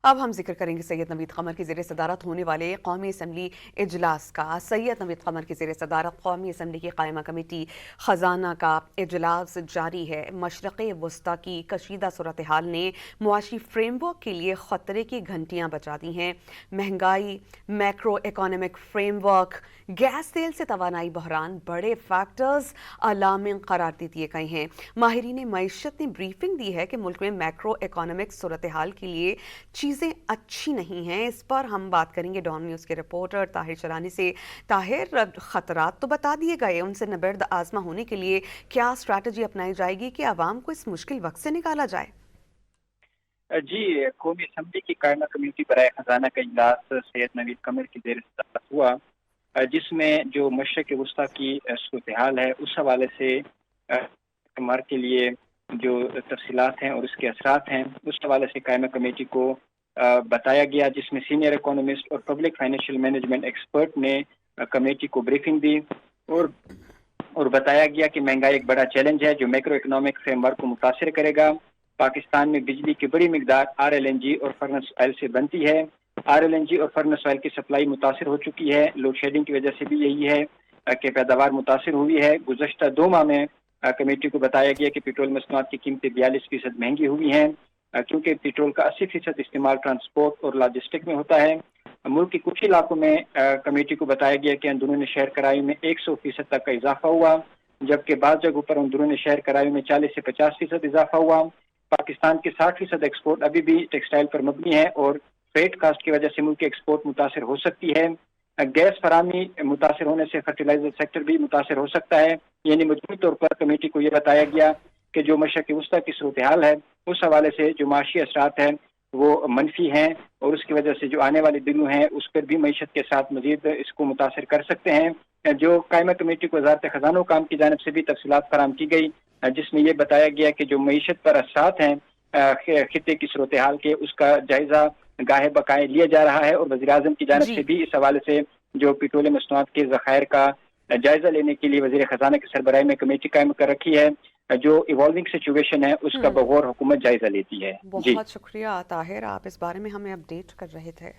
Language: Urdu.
اب ہم ذکر کریں گے سید نوید قمر کی زیر صدارت ہونے والے قومی اسمبلی اجلاس کا۔ سید نوید قمر کی زیر صدارت قومی اسمبلی کی قائمہ کمیٹی خزانہ کا اجلاس جاری ہے۔ مشرق وسطی کی کشیدہ صورتحال نے معاشی فریم ورک کے لیے خطرے کی گھنٹیاں بجا دی ہیں۔ مہنگائی، macro economic framework, gas تیل سے توانائی بحران بڑے فیکٹرز علامہ قرار دے دیے گئے ہیں۔ ماہرین معیشت نے بریفنگ دی ہے کہ ملک میں میکرو اکانومک صورتحال کے لیے چیزیں اچھی نہیں ہیں۔ اس پر ہم بات کریں گے ڈان نیوز کے رپورٹر طاہر چرانی سے۔ طاہر، خطرات تو بتا دیے گئے، ان سے نبرد آزما ہونے کے لیے کیا اسٹریٹجی اپنائی جائے گی کہ عوام کو اس مشکل وقت سے نکالا جائے؟ جی، قومی اسمبلی کی قائمہ کمیٹی برائے خزانہ کا اجلاس سید نوید قمر کی زیر صدارت ہوا، جس میں جو مشرق وسطی کی صورتحال ہے اس حوالے سے قمر کے لیے جو تفصیلات ہیں اور اس کے اثرات ہیں اس حوالے سے قائمہ کمیٹی کو بتایا گیا، جس میں سینئر اکانومسٹ اور پبلک فائنینشیل مینجمنٹ ایکسپرٹ نے کمیٹی کو بریفنگ دی اور بتایا گیا کہ مہنگائی ایک بڑا چیلنج ہے جو میکرو اکنامک فریم ورک کو متاثر کرے گا۔ پاکستان میں بجلی کی بڑی مقدار RLNG اور فرنس آئل سے بنتی ہے۔ RLNG اور فرنس آئل کی سپلائی متاثر ہو چکی ہے۔ لوڈ شیڈنگ کی وجہ سے بھی یہی ہے کہ پیداوار متاثر ہوئی ہے۔ گزشتہ 2 ماہ میں کمیٹی کو بتایا گیا کہ پیٹرول مصنوعات کی قیمتیں 42% مہنگی ہوئی ہیں، کیونکہ پیٹرول کا 80% استعمال ٹرانسپورٹ اور لاجسٹک میں ہوتا ہے۔ ملک کے کچھ علاقوں میں کمیٹی کو بتایا گیا کہ اندرون شہر کرایوں میں 100% تک کا اضافہ ہوا، جبکہ بعض جگہوں پر اندرون شہر کرایوں میں 40 سے 50% اضافہ ہوا۔ پاکستان کے 60% ایکسپورٹ ابھی بھی ٹیکسٹائل پر مبنی ہے اور فریٹ کاسٹ کی وجہ سے ملک کی ایکسپورٹ متاثر ہو سکتی ہے۔ گیس فراہمی متاثر ہونے سے فرٹیلائزر سیکٹر بھی متاثر ہو سکتا ہے۔ یعنی مجموعی طور پر کمیٹی کو یہ بتایا گیا کہ جو مشرق وسطی کی صورتحال ہے اس حوالے سے جو معاشی اثرات ہیں وہ منفی ہیں اور اس کی وجہ سے جو آنے والے دنوں ہیں اس پر بھی معیشت کے ساتھ مزید اس کو متاثر کر سکتے ہیں۔ جو قائمہ کمیٹی کو وزارت خزانہ و کام کی جانب سے بھی تفصیلات فراہم کی گئی، جس میں یہ بتایا گیا کہ جو معیشت پر اثرات ہیں خطے کی صورتحال کے اس کا جائزہ گاہے بقائے لیا جا رہا ہے، اور وزیراعظم کی جانب سے جی بھی اس حوالے سے جو پیٹرولیم مصنوعات کے ذخائر کا جائزہ لینے کے لیے وزیر خزانہ کی سربراہی میں کمیٹی قائم کر رکھی ہے۔ جو ایوالونگ سچویشن ہے اس کا بغور حکومت جائزہ لیتی ہے۔ جی بہت شکریہ طاہر، آپ اس بارے میں ہمیں اپڈیٹ کر رہے تھے۔